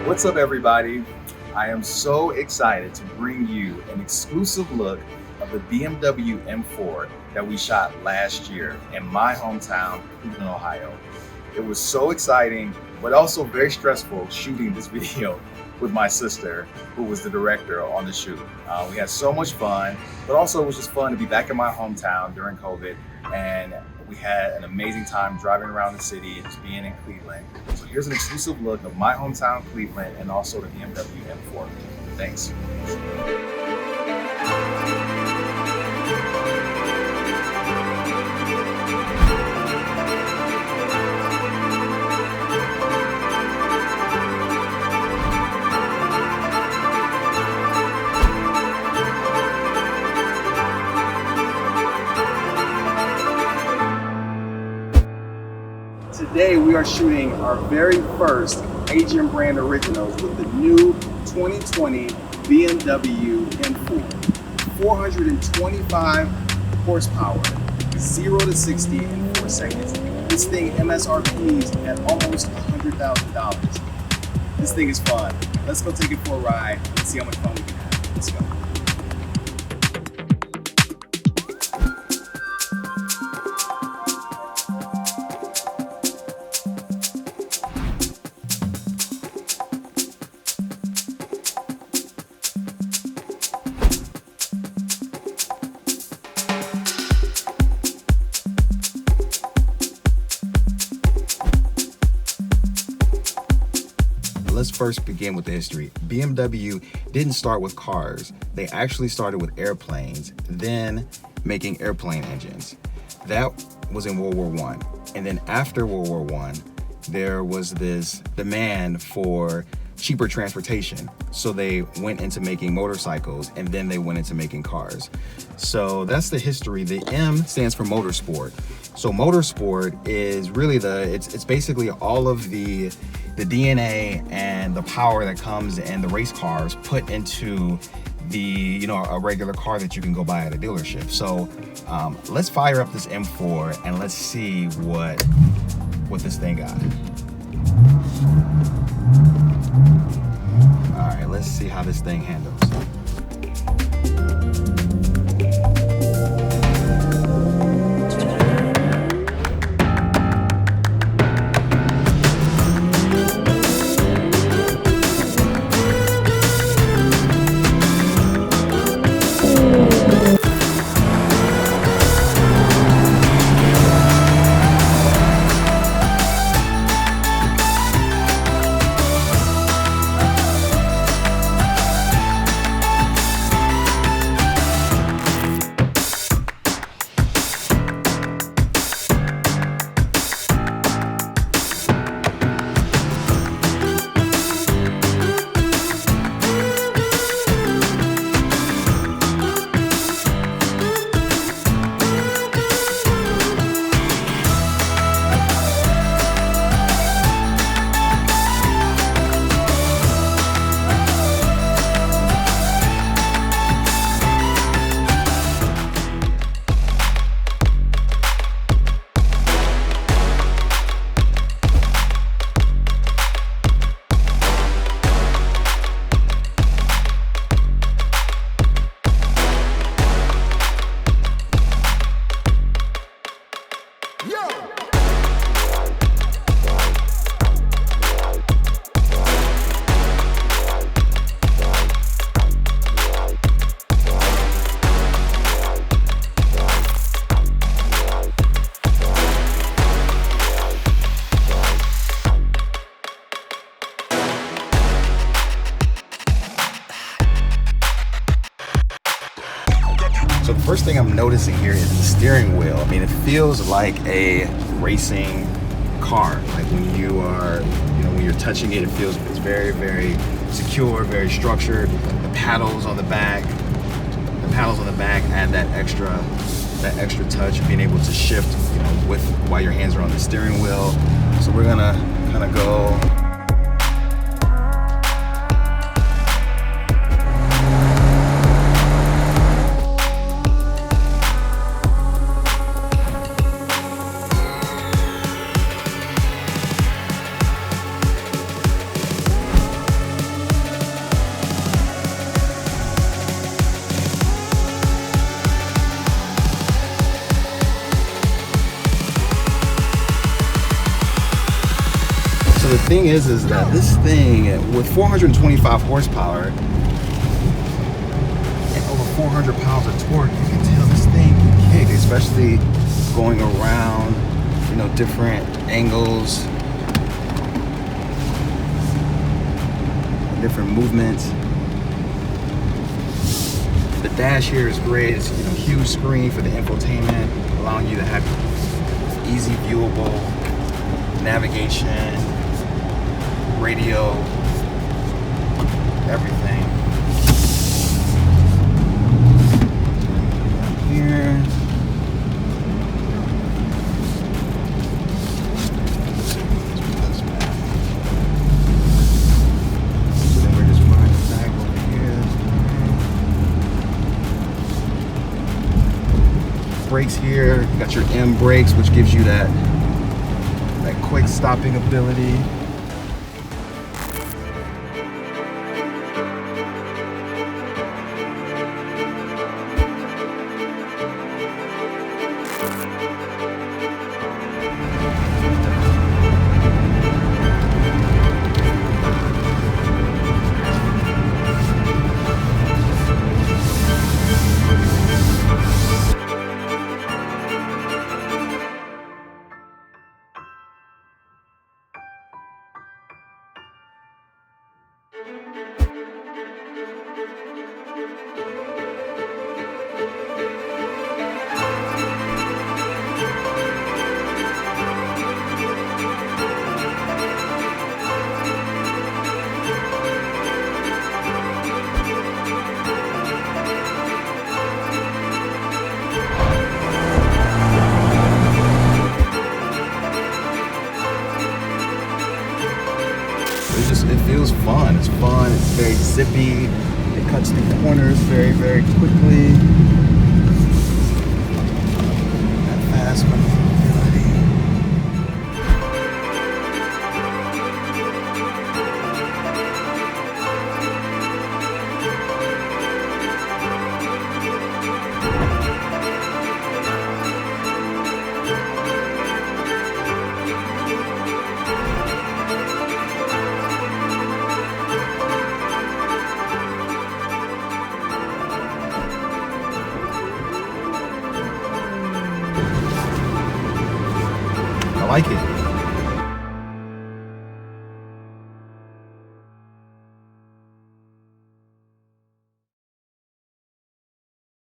What's up, everybody? I am so excited to bring you an exclusive look of the BMW M4 that we shot last year in my hometown, Cleveland, Ohio. It was so exciting, but also very stressful shooting this video with my sister, who was the director on the shoot. We had so much fun, but also it was just fun to be back in my hometown during COVID, and we had an amazing time driving around the city and just being in Cleveland. So here's an exclusive look of my hometown, Cleveland, and also the BMW M4. Thanks. Today we are shooting our very first AGEMBRAND originals with the new 2020 BMW M4. 425 horsepower, 0 to 60 in 4 seconds. This thing MSRPs at almost $100,000. This thing is fun. Let's go take it for a ride. Let's see how much fun we can have. Let's go. Let's first begin with the history. BMW didn't start with cars. They actually started with airplanes, then making airplane engines. That was in World War I. And then after World War I, there was this demand for cheaper transportation. So they went into making motorcycles, and then they went into making cars. So that's the history. The M stands for motorsport. So motorsport is really it's basically all of the DNA and the power that comes in the race cars put into a regular car that you can go buy at a dealership. So let's fire up this M4 and let's see what this thing got. All right, let's see how this thing handles. So the first thing I'm noticing here is the steering wheel. I mean, it feels like a racing car. Like when when you're touching it, it's very, very secure, very structured. The paddles on the back add that extra touch, being able to shift, while your hands are on the steering wheel. So we're gonna kind of go. So the thing is that this thing with 425 horsepower and over 400 pounds of torque, you can tell this thing can kick, especially going around, you know, different angles, different movements. The dash here is great. It's, you know, huge screen for the infotainment, allowing you to have easy viewable navigation, radio, everything. Here. So then we're just running back over here. Brakes here. You got your M brakes, which gives you that quick stopping ability. It feels fun. It's fun. It's very zippy. It cuts through corners very, very quickly. That fast maneuverability. I like it.